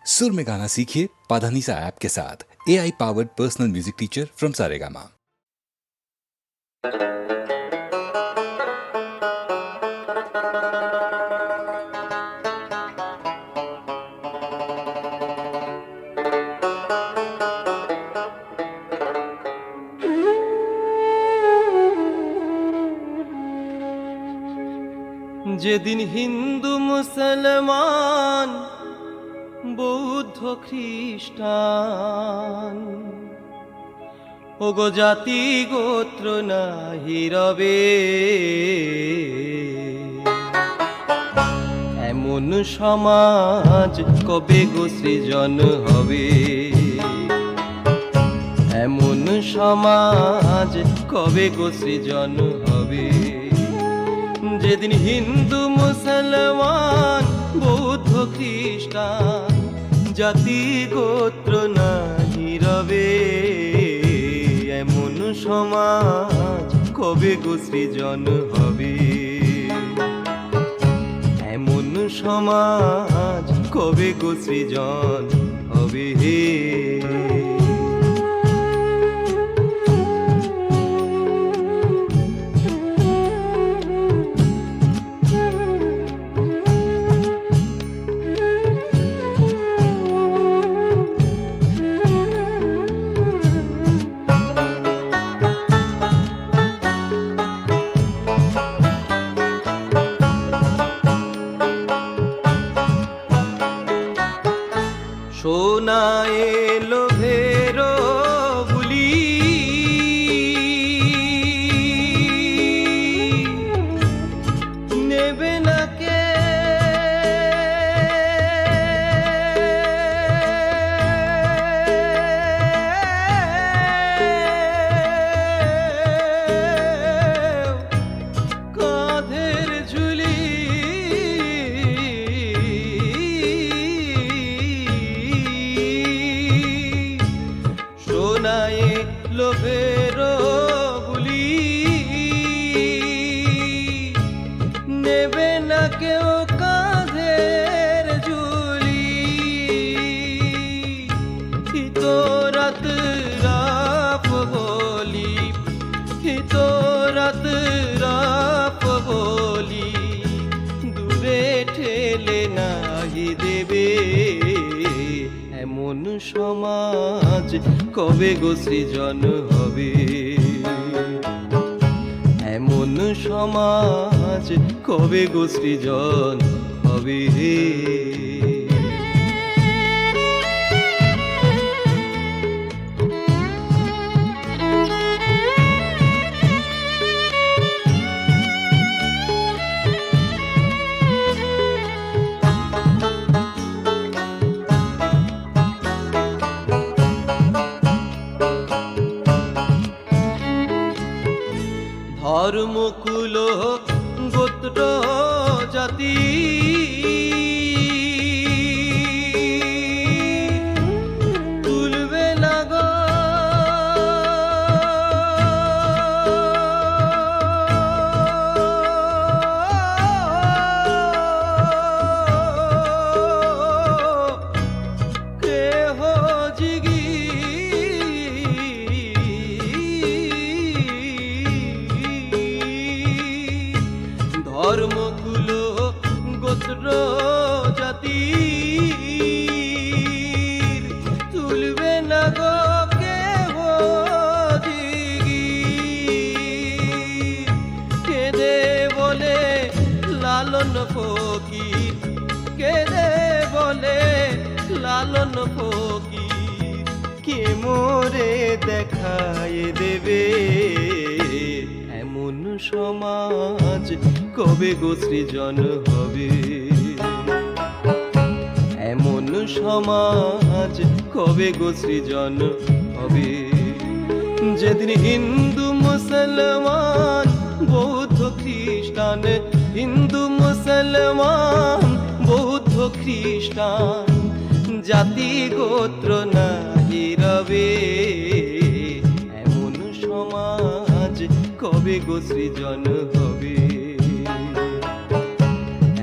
सुर में गाना सीखिए पाधानीसा ऐप के साथ। AI powered personal music teacher from Saregama. যেদিন হিন্দু মুসলমান বৌদ্ধ খ্রিস্টান ওগো জাতি গোত্র নাহি রবে, এমন সমাজ কবে গো সৃজন হবে, এমন সমাজ কবে গো সৃজন হবে। যেদিন হিন্দু মুসলমান বৌদ্ধ খ্রিস্টান জাতি গোত্র নাহি রবে, এমন সমাজ কবে গো সৃজন হবে, এমন সমাজ কবে গো সৃজন হবে। সোনা এলো ভেরো বুলি নেবে না কে, কাঁধের ঝুলি লোভের বুলি নেবে না কেউ কাঁধের ঝুলি, হিতরাত রাপ বলি, হিতরাত রাপ বলি দূরে ঠেলে নাহি দেবে, এমন সমাজ কবে গো সৃজন হবে, এমন সমাজ কবে গো সৃজন হবে। ধর্মকুল গোত্র জাতি তুলবে না গো, কেহ জিগি ধর্মকুল গোত্র জাতি তুলবে না গো কেহ দিগি, কেঁদে বলে লালন ফকির, কেঁদে বলে লালন ফকির, কে মোরে দেখায় দেবে, এমন সমাজ কবে গো সৃজন হবে, এমন সমাজ কবে গো সৃজন হবে। যেদিন হিন্দু মুসলমান বৌদ্ধ খ্রিস্টান, হিন্দু মুসলমান বৌদ্ধ খ্রিস্টান জাতি গোত্র নাহি রবে, এমন সমাজ কবে গো সৃজন হবে,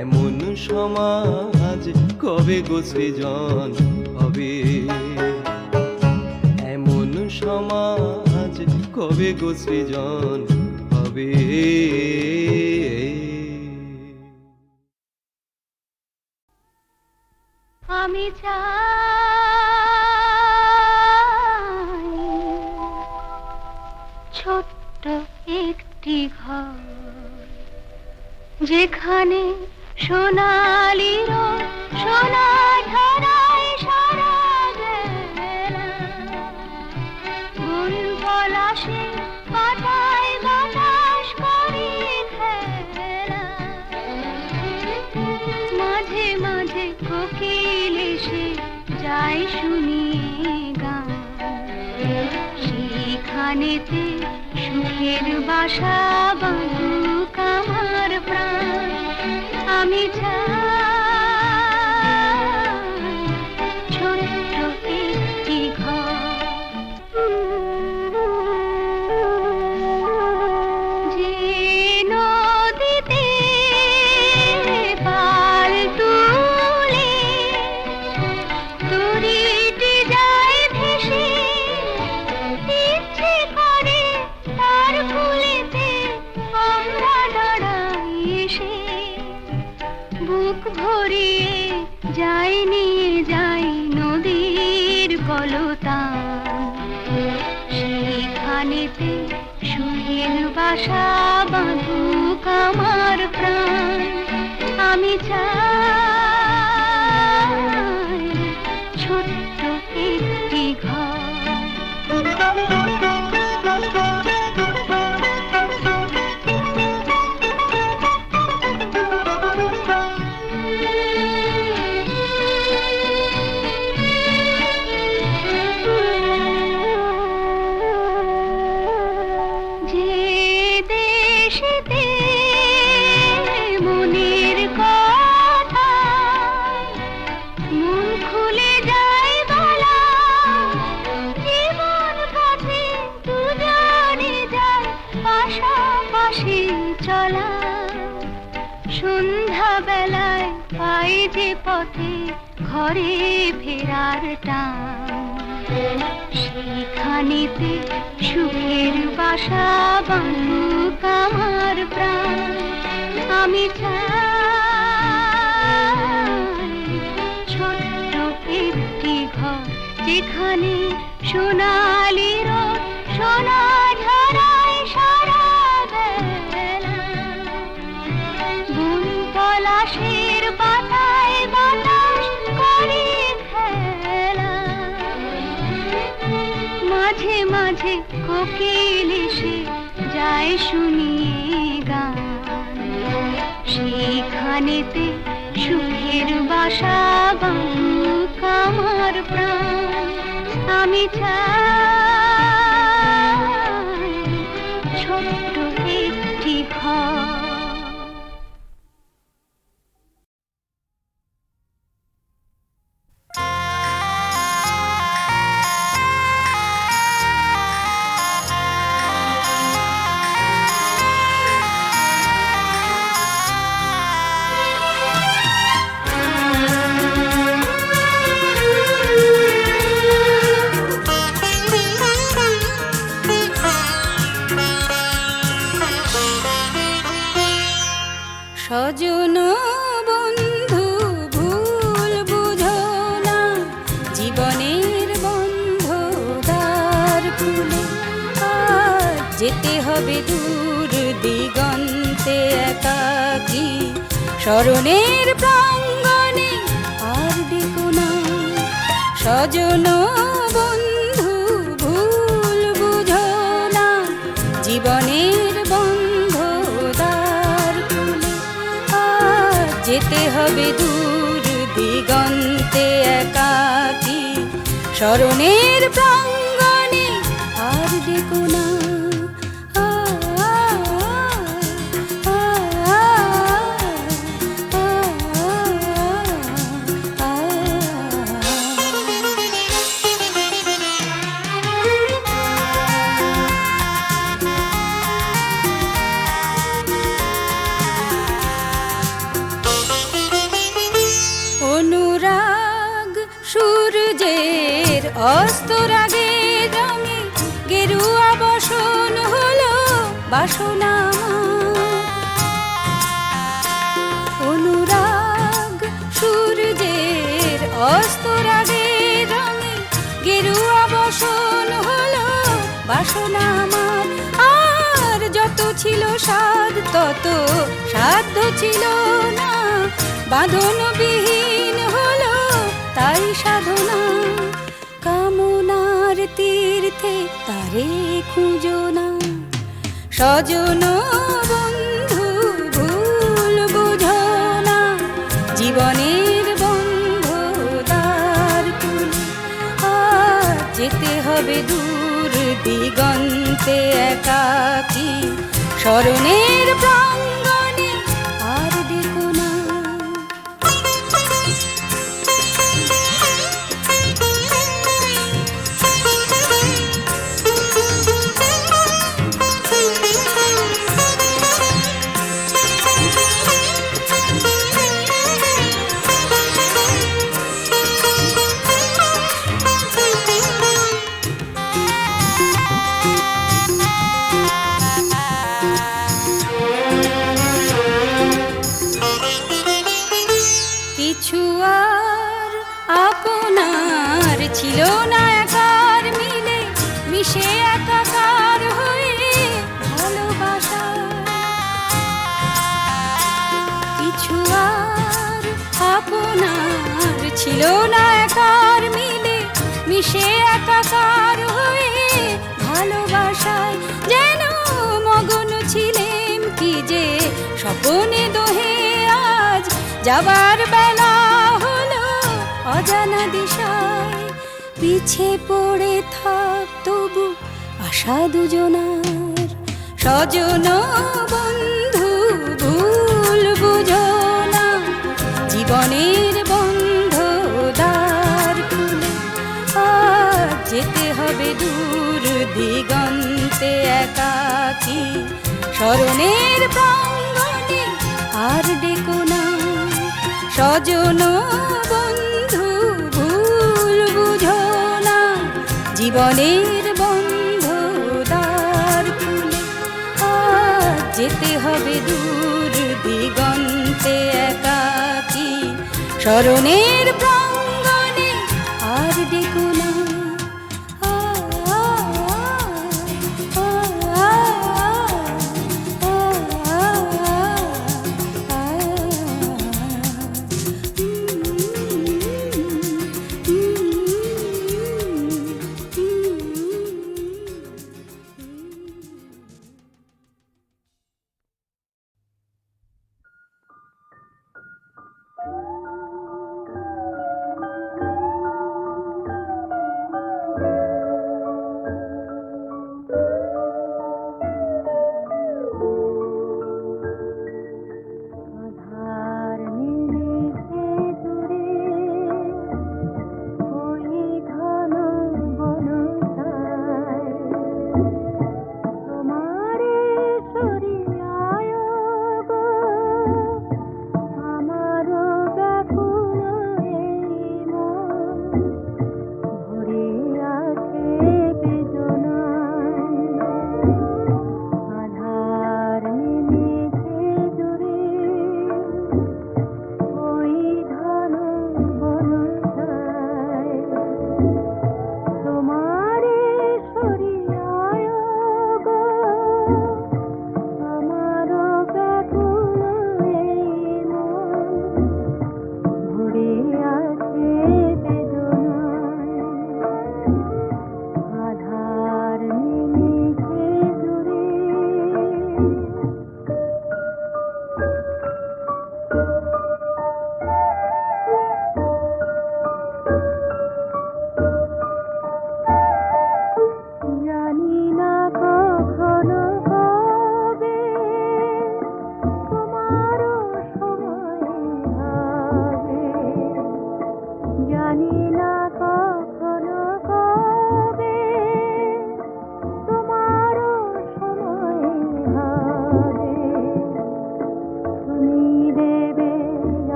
এমন সমাজ সমাজ কবে গো সৃজন হবে, এমন সমাজ কবে গো সৃজন হবে। আমি চাই ছোট্ট একটি ঘর, যেখানে সোনালি রোদ সোনা ধারায় সারা বেলা, গুল পলাশে পাতায় বাতাস করে খেলা, মাঝে মাঝে কোকিল এসে যায় শুনিয়ে গান, সেখানেতে সুখের বাসা বাঁধুক আমার প্রাণ। আমি চাই ছোট্ট একটি ঘর, যে নদীতে পাল তুলে তরিটি যায় ভেসে, ইচ্ছে করে তার কূলেতে আমরা দাঁড়াই এসে, বুক ভরিয়ে যাই নিয়ে যাই নদীর কলতান, সেখানেতে সুখের বাসা বাঁধুক আমার প্রাণ। আমি চাই ছোট্ট একটি ঘর। যে দেশেতে মনের কথা মন খুলে যায় বলা, জীবন পথে দুজনে যায় পাশাপাশি চলা, সন্ধ্যা বেলায় পাই যে পথে ঘরে ফেরার টান, সেখানেতে সুখের বাসা বাঁধুক আমার প্রাণ। আমি চাই ছোট্ট একটি ঘর, যেখানে সোনালি রোদ সোনা ঝরায় সারা বেলা, বুন পলাশের পাতায় বাতাস করে খেলা, মাঝে মাঝে কোকিল এসে যায় শুনিয়ে গান, সেখানেতে সুখের বাসা বাঁধুক আমার প্রাণ। আমি চাই ছোট্ট একটি ঘর। স্বজন বন্ধু ভুল বুঝো না, জীবনের বন্ধ দ্বার খুলে আজ যেতে হবে দূর দিগন্তে একাকী, স্মরণের প্রাঙ্গণে আর দেখো না। স্বজন বন্ধু ভুল বুঝো না, জীবনের বন্ধ দ্বার খুলে আজ যেতে হবে দূর দিগন্তে একাকী, স্মরণের প্রাঙ্গণে আর দেখো না। সূর্যের অস্তরাগের রঙে গেরুয়া বসন হলো বাসনা আমার। অনুরাগ সূর্যের অস্তরাগের রঙে গেরুয়া বসন হলো বাসনা আমার। আর যত ছিল সাধ তত সাধ্য ছিল না, বাঁধনবিহীন হলো তাই সাধনা। কামনার তীর্থে তারে খুঁজো না, স্বজন বন্ধু ভুল বুঝো না। জীবনের বন্ধ দ্বার খুলে আজ যেতে হবে দূর দিগন্তে একাকী, স্মরণের প্রাঙ্গণে আর দেখো না। কিছু আর আপনার ছিল না, একার মিলে মিশে একাকার হয়ে ভালোবাসা। কিছু আর আপনার ছিল না, একার মিলে মিশে একাকার হয়ে ভালোবাসায়। যেন মগন ছিলেম কি যে স্বপনে দোহে, আজ যাবার বেলা হলো অজানা দিশায়। পিছে পড়ে থাক তবু আশা দুজনার, স্বজন বন্ধু ভুল বুঝো না। জীবনের বন্ধ দ্বার খুলে আজ যেতে হবে দূর দিগন্তে একাকী, স্মরণের প্রাঙ্গণে আর ডেকো না। স্বজন বন্ধু ভুল বুঝো না, জীবনের বন্ধ দ্বার খুলে আজ যেতে হবে দূর দিগন্তে একাকী, স্মরণের প্রাঙ্গণে আর ডেকো না।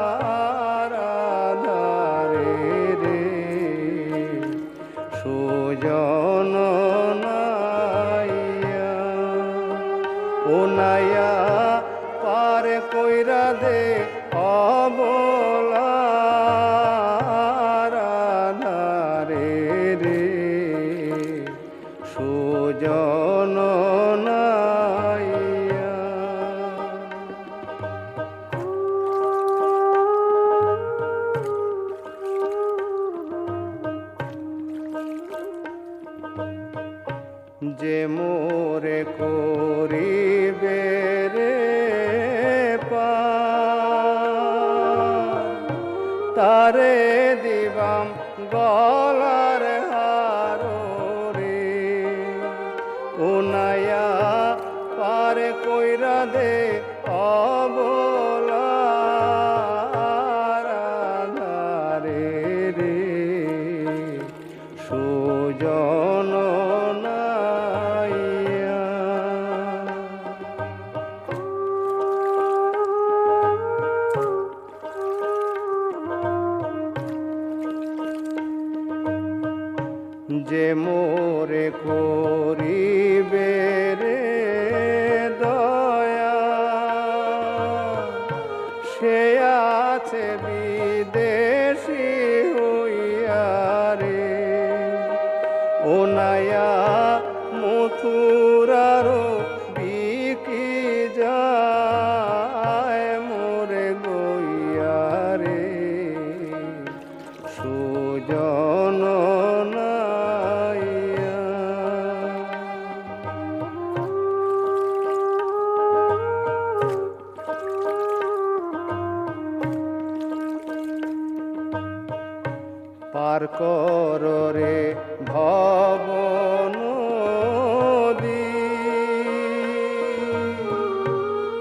অবলার আধারে রে সুজন নাইয়া ও নাইয়া পার কইরা দে অবলার আধারে রে সুজন নাইয়া যে মোরে করিবে রে পার তারে দিবাম গলার হার রে ও নাইয়া পার কইরা দে অবলার আধারে রে সুজন নাইয়া যে মোরে করিবে রে দয়া সে আছে বিদেশি হইয়া রে ও নাইয়া মথুরারো বিকি যায় মোরে গইয়া রে সুজন নাইয়া পার কর রে ভব নদী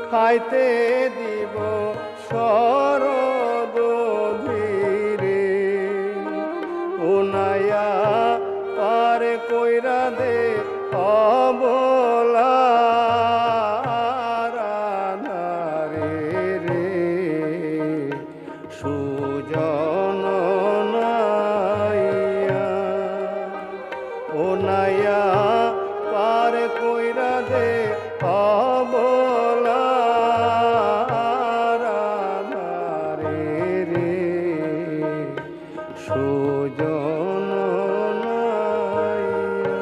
খাইতে দিব শরদ ধীরে ও নাইয়া পার কইরা দে অবলার আধারে রে সুজন নাইয়া ও নাইয়া পার কইরা দে অবলার আধারে রে সুজন নাইয়া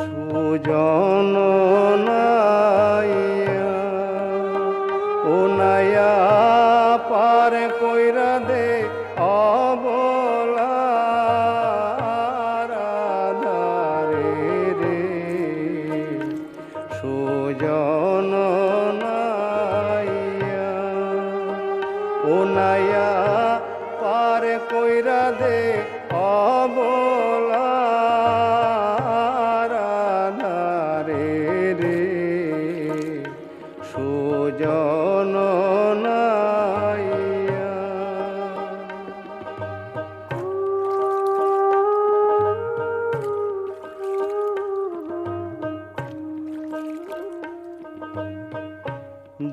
সুজন নাইয়া ও নাইয়া পার কইরা দে অবলার আধারে রে সুজন নাইয়া ও নাইয়া পার কইরা দে অবলার আধারে রে সুজন নাইয়া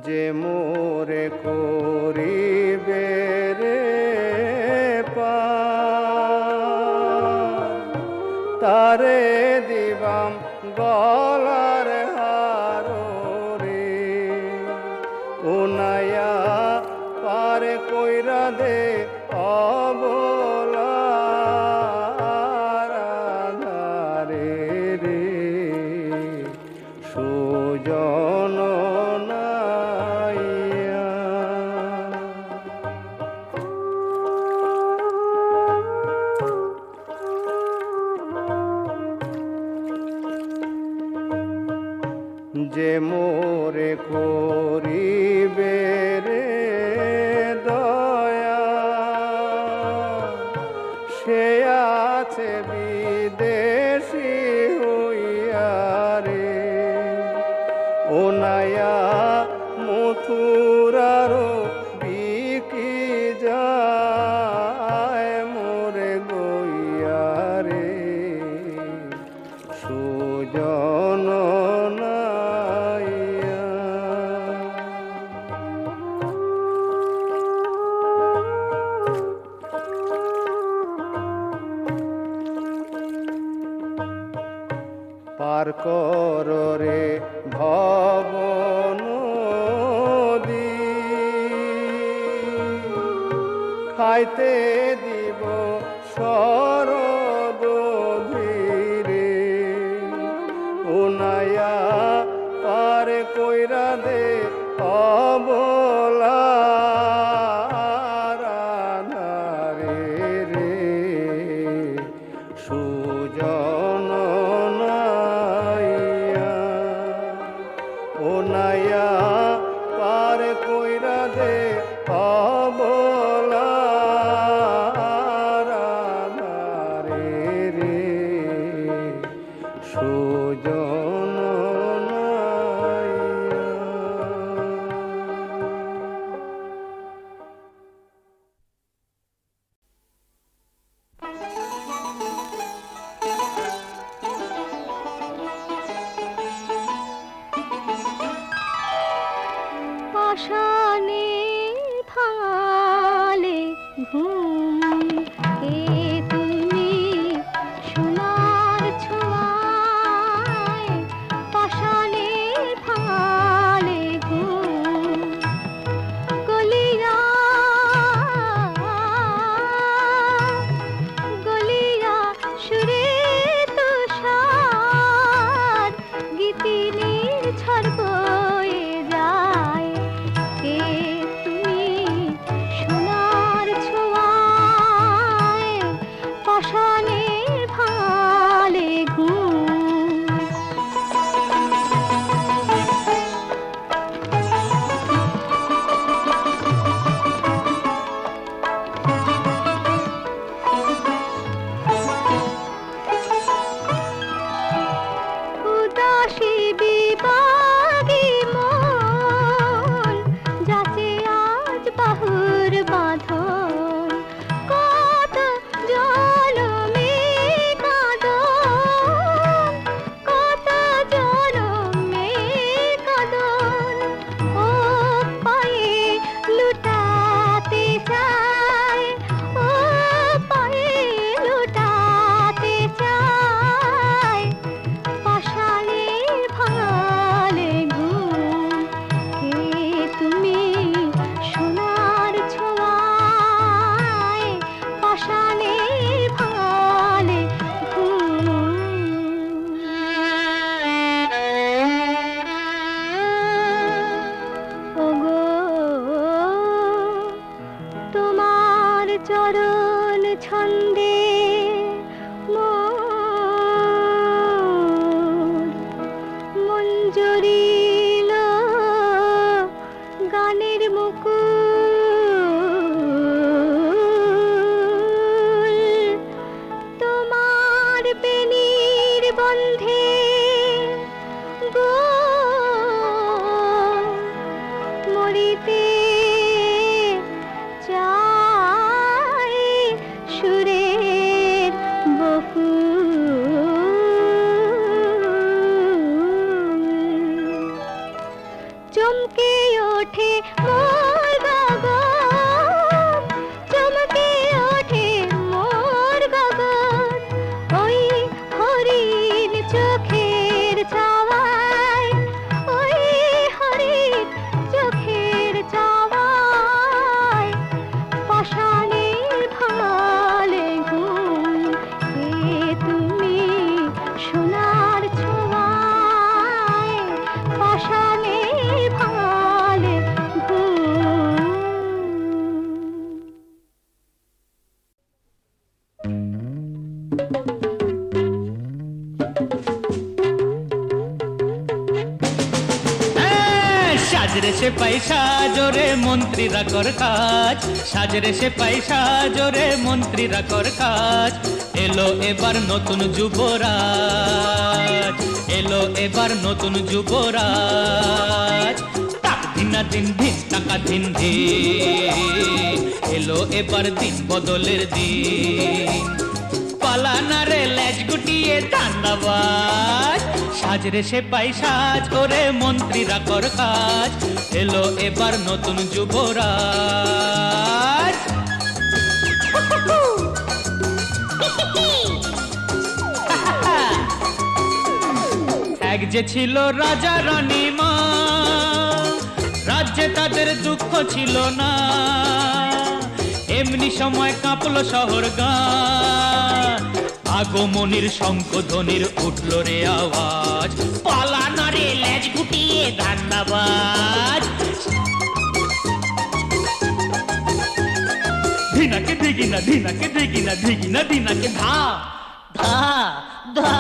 যে মোরে করিবে রে পার তারে দিবাম গলার হার রে ও নাইয়া পার কইরা দে অবলার আধারে রে সুজন নাইয়া যে মোরে করিবে রে দয়া সে আছে বিদেশি হইয়া রে ও নায়া মথুরারো বিকি যায় মোরে গইয়া রে সুজন নাইয়া পার কর রে ভব নদী খাইতে দিব শরদ ধীরে ও নায়া পার কইরা দে অবলা রাধারে রে সুজন নাইয়া ও নাইয়া পার কইরা দে অবলা রাধারে রে সুজন নাইয়া পাষাণে ভালে ঘুম এ তুমি সোনার ছোঁয়ায় পাষাণে ভালে ঘুম গলিয়া গলিয়া সুরে তুষার গীতিনীর ঝড় বয়ে যায় কে তুমি সোনার ছোঁয়ায় পাষাণের ভালে ঘুম উদাসী বিবাগী মন যাচে আজ বাহুর বাঁধন কত জনমে কাঁদন কত জনমে কাঁদন ও পায়ে লুটাতে চায় ও পায়ে লুটাতে চায় পাষাণের ভালে ঘুম কে তুমি সোনার ছোঁয়ায় পাষাণের ভালে ঘুম ওগো তোমার চরণ ছন্দে মন জুড়িল গানের মুকুল তোমার বেনির বন্ধে গো মরিতে চাই সুরের বকুল চমকে ওঠে মোর গগন চমকে ওঠে মোর গগন ওই হরিণ চোখের চাওয়ায় ওই হরিণ চোখের চাওয়ায় পাষাণের ভালে ঘুম কে তুমি সোনার ছোঁয়ায় পাষাণের ভালে ঘুম সাজরে সে পয়সা জোরে মন্ত্রীরা কর কাজ, সাজরে সে পয়সা জোরে মন্ত্রীরা কর কাজ। এলো এবার নতুন যুবরাজ, এলো এবার নতুন যুবরাজ। তাক ধিনা দিন দিন টাকা দিন দিন, এলো এবার দিন বদলের দিন। পালানা রে লেজ গুটিয়ে ধান্দাবাজ, সাজরে সে সাজ ওরে মন্ত্রীরা কর কাজ। এলো এবার নতুন যুবরাজ। এক যে ছিল রাজা রানী মা, রাজ্যে তাদের দুঃখ ছিল না। এমনি সময় কাঁপলো শহর গাঁ, আগমনির শঙ্খধ্বনির উঠল রে আওয়াজ। পালানা রে লেজ গুটিয়ে ধান্দাবাজ, ধিনাকে ধিগিনা ধিনাকে ধিগিনা ধিগিনা ধিনাকে ধা ধা ধা।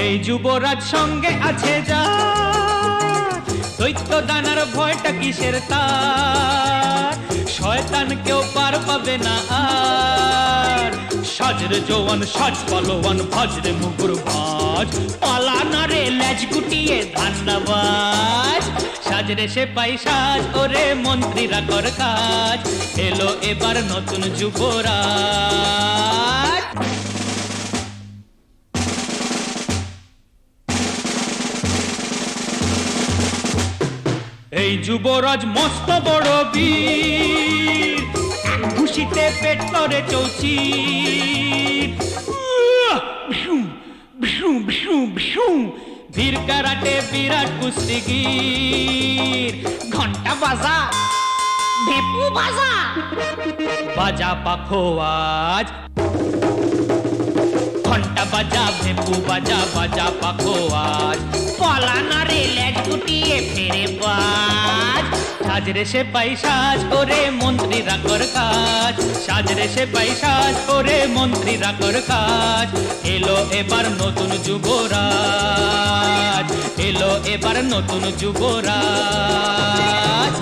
এই যুবরাজ সঙ্গে আছে যা, দৈত্য দানার ভয়টা কিসের তার, শয়তান কেউ পার পাবে না আর। সাজরে জওয়ান সাজ পালোয়ান ভাজরে মুগুর ভাজ, পালানা রে লেজ গুটিয়ে ধান্দাবাজ। সাজরে সে সাজ ওরে মন্ত্রীরা কর কাজ। এলো এবার নতুন যুবরাজ। এই যুবরাজ মস্ত বড় বীর, খুশিতে পেট করে চৌচির। বীর কারাটে বিরাট কুস্তিগীর। ঘন্টা বাজা ভেপু বাজা, বাজা পাখো আজ। ঘন্টা বাজা ভেপু বাজা, বাজা পাখো আজ। পালানা রে লেজ গুটিয়ে ফেরে বাজ, সাজরে সে সাজ ওরে মন্ত্রীরা কর কাজ। সাজরে সে সাজ ওরে মন্ত্রীরা কর কাজ। এলো এবার নতুন যুবরাজ, এলো এবার নতুন যুবরাজ।